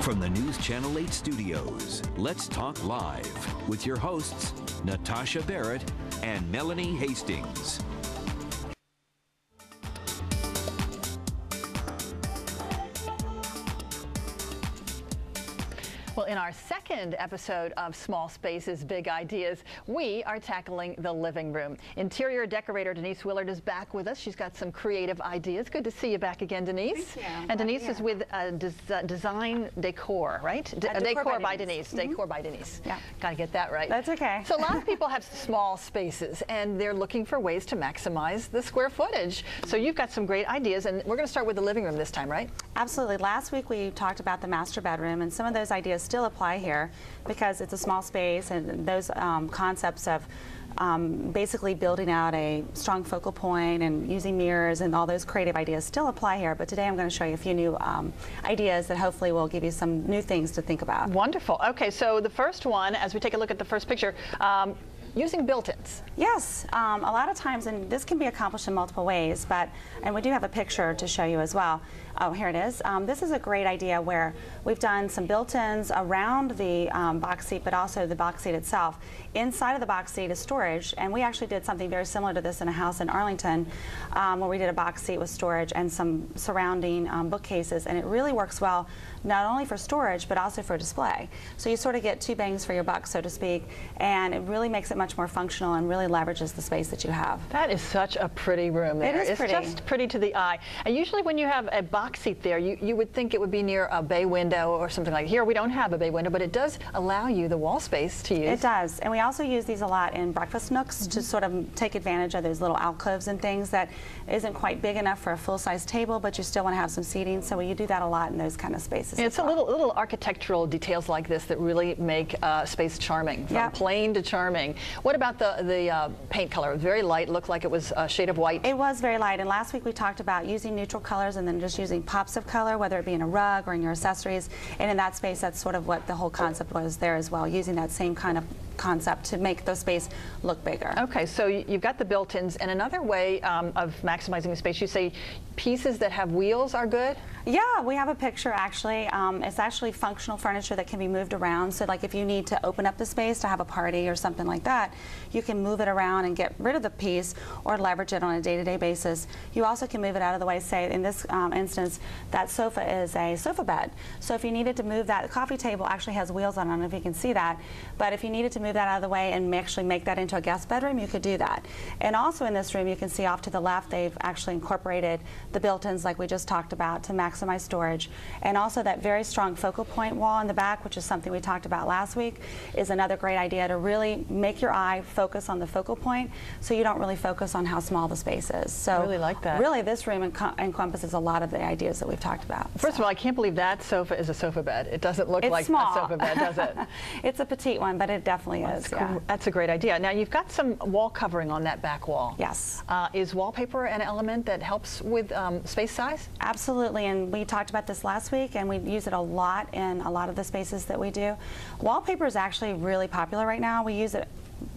From the News Channel 8 studios, let's talk live with your hosts, Natasha Barrett and Melanie Hastings. Well, in our second episode of Small Spaces, Big Ideas, we are tackling the living room. Interior decorator Denise Willard is back with us. She's got some creative ideas. Good to see you back again, Denise. Thank you. And Denise is with Design Decor, right? Decor by Denise. Mm-hmm. Decor by Denise. Yeah. Got to get that right. That's okay. So a lot of people have small spaces, and they're looking for ways to maximize the square footage. So you've got some great ideas, and we're going to start with the living room this time, right? Absolutely. Last week we talked about the master bedroom, and some of those ideas still apply here because it's a small space, and those concepts of basically building out a strong focal point and using mirrors and all those creative ideas still apply here. But today I'm going to show you a few new ideas that hopefully will give you some new things to think about. Wonderful. Okay, so the first one, as we take a look at the first picture, using built-ins. Yes, a lot of times, and this can be accomplished in multiple ways, and we do have a picture to show you as well. Oh, here it is. This is a great idea where we've done some built-ins around the box seat, but also the box seat itself. Inside of the box seat is storage, and we actually did something very similar to this in a house in Arlington where we did a box seat with storage and some surrounding bookcases, and it really works well not only for storage but also for display. So you sort of get two bangs for your buck, so to speak, and it really makes it much more functional and really leverages the space that you have. That is such a pretty room there. It is pretty. It's just pretty to the eye. And usually when you have a box seat there, you would think it would be near a bay window or something like here. We don't have a bay window, but it does allow you the wall space to use. It does. And we also use these a lot in breakfast nooks to sort of take advantage of those little alcoves and things that isn't quite big enough for a full-size table, but you still want to have some seating. So we do that a lot in those kind of spaces. It's a little architectural details like this that really make space charming, from plain to charming. What about the paint color? It was very light, looked like it was a shade of white. It was very light, and last week we talked about using neutral colors and then just using pops of color, whether it be in a rug or in your accessories. And in that space, that's sort of what the whole concept was there as well, using that same kind of concept to make the space look bigger. Okay, so you've got the built-ins, and another way of maximizing the space, you say pieces that have wheels are good? Yeah, we have a picture actually. It's actually functional furniture that can be moved around. So like if you need to open up the space to have a party or something like that, you can move it around and get rid of the piece or leverage it on a day-to-day basis. You also can move it out of the way. Say in this instance, that sofa is a sofa bed. So if you needed to move that, the coffee table actually has wheels on it. I don't know if you can see that. But if you needed to move that out of the way and actually make that into a guest bedroom, you could do that. And also in this room, you can see off to the left, they've actually incorporated the built-ins like we just talked about to maximize storage. And also that very strong focal point wall in the back, which is something we talked about last week, is another great idea to really make your eye focus on the focal point so you don't really focus on how small the space is. So I really like that. Really this room encompasses a lot of the ideas that we've talked about. First of all, I can't believe that sofa is a sofa bed. It doesn't look like small. a sofa bed, does it? It's a petite one, but it definitely is. Yeah. That's a great idea. Now you've got some wall covering on that back wall. Yes. Is wallpaper an element that helps with space size? Absolutely, and we talked about this last week, and we use it a lot in a lot of the spaces that we do. Wallpaper is actually really popular right now. We use it,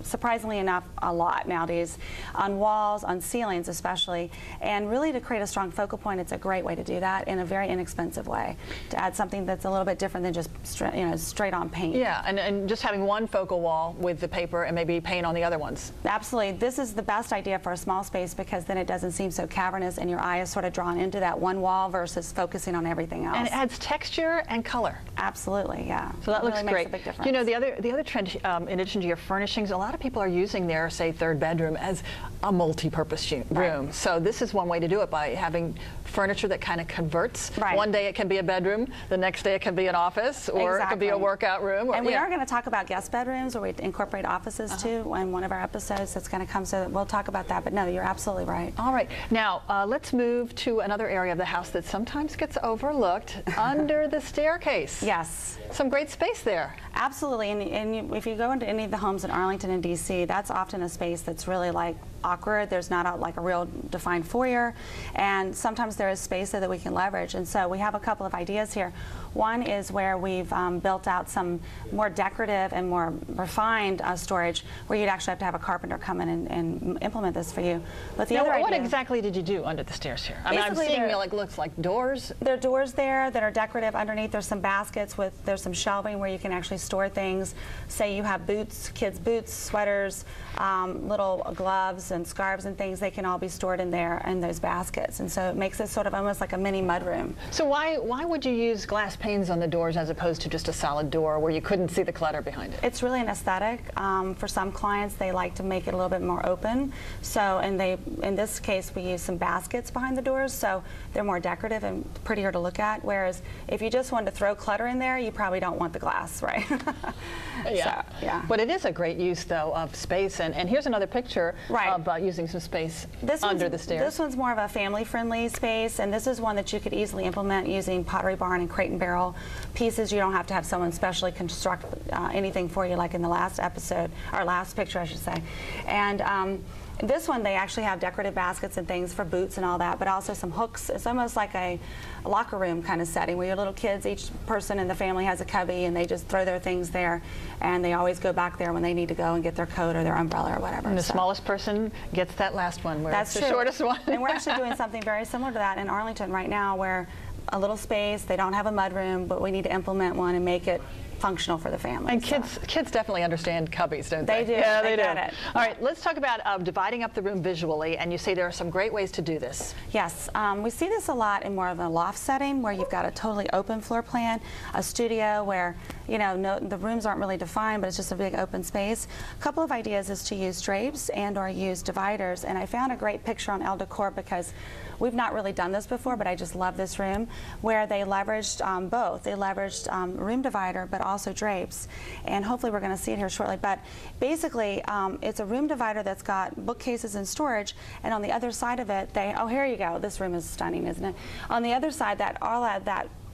surprisingly enough, a lot nowadays on walls, on ceilings especially, and really to create a strong focal point, it's a great way to do that in a very inexpensive way, to add something that's a little bit different than just straight on paint. Yeah, and just having one focal wall with the paper and maybe paint on the other ones. Absolutely. This is the best idea for a small space because then it doesn't seem so cavernous and your eye is sort of drawn into that one wall versus focusing on everything else. And it adds texture and color. Absolutely, yeah. So that looks really great. Makes a big difference. You know, the other trend, in addition to your furnishings, a lot of people are using their, say, third bedroom as a multi-purpose room. Right. So this is one way to do it, by having furniture that kind of converts. Right. One day it can be a bedroom, the next day it can be an office, or it could be a workout room. And we are going to talk about guest bedrooms, or we incorporate offices too in one of our episodes that's going to come, so we'll talk about that. But no, you're absolutely right. All right. Now, let's move to another area of the house that sometimes gets overlooked, under the staircase. Yes. Some great space there. Absolutely. And if you go into any of the homes in Arlington and D.C., that's often a space that's really like awkward. There's not like a real defined foyer, and sometimes there is space there that we can leverage. And so we have a couple of ideas here. One is where we've built out some more decorative and more refined storage, where you'd actually have to have a carpenter come in and implement this for you. But the other idea, what exactly did you do under the stairs here? I mean, I'm seeing like looks like doors. There are doors there that are decorative. Underneath, there's some baskets there's some shelving where you can actually store things. Say you have boots, kids' boots, sweaters, little gloves and scarves and things. They can all be stored in there in those baskets, and so it makes it sort of almost like a mini mudroom. So why would you use glass panes on the doors as opposed to just a solid door where you couldn't see the clutter behind it? It's really an aesthetic. For some clients, they like to make it a little bit more open. So, and in this case, we use some baskets behind the doors, so they're more decorative and prettier to look at. Whereas if you just wanted to throw clutter in there, you probably don't want the glass, right? Yeah. So, yeah. But it is a great use, though, of space. And here's another picture of using some space under the stairs. This one's more of a family-friendly space, and this is one that you could easily implement using Pottery Barn and Crate and Barrel pieces. You don't have to have someone specially construct anything for you, like in the last episode, or last picture, I should say. And this one, they actually have decorative baskets and things for boots and all that, but also some hooks. It's almost like a locker room kind of setting where your little kids, each person in the family has a cubby, and they just throw their things there, and they always go back there when they need to go and get their coat or their umbrella or whatever. And the smallest person gets that last one, where that's it's the shortest one. And we're actually doing something very similar to that in Arlington right now, where a little space, they don't have a mudroom, but we need to implement one and make it functional for the family. And kids definitely understand cubbies, don't they? They do. Yeah, they do. Get it. All right, let's talk about dividing up the room visually, and you say there are some great ways to do this. Yes, we see this a lot in more of a loft setting where you've got a totally open floor plan, a studio where, you know, the rooms aren't really defined, but it's just a big open space. A couple of ideas is to use drapes and or use dividers, and I found a great picture on Elle Decor because we've not really done this before, but I just love this room, where they leveraged both. They leveraged room divider, but also drapes, and hopefully we're going to see it here shortly. But basically, it's a room divider that's got bookcases and storage, and on the other side of it, oh, here you go. This room is stunning, isn't it? On the other side,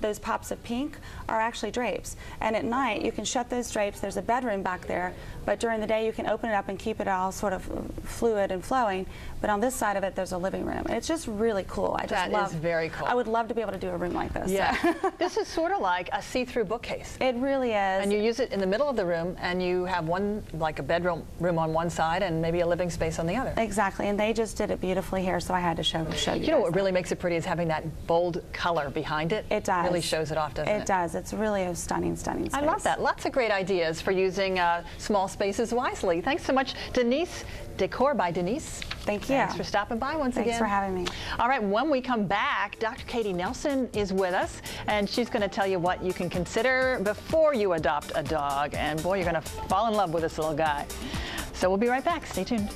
those pops of pink are actually drapes. And at night, you can shut those drapes. There's a bedroom back there, but during the day, you can open it up and keep it all sort of fluid and flowing. But on this side of it, there's a living room. And it's just really cool. That is very cool. I would love to be able to do a room like this. Yeah. This is sort of like a see-through bookcase. It really is. And you use it in the middle of the room, and you have one, like a bedroom on one side and maybe a living space on the other. Exactly. And they just did it beautifully here, so I had to show you. You know what really makes it pretty is having that bold color behind it. It does. Really shows it off, doesn't it? It does. It's really a stunning, stunning space. I love that. Lots of great ideas for using small spaces wisely. Thanks so much, Denise. Decor by Denise. Thank you. Thanks for stopping by once again. Thanks for having me. All right, when we come back, Dr. Katie Nelson is with us, and she's going to tell you what you can consider before you adopt a dog. And boy, you're going to fall in love with this little guy. So we'll be right back. Stay tuned.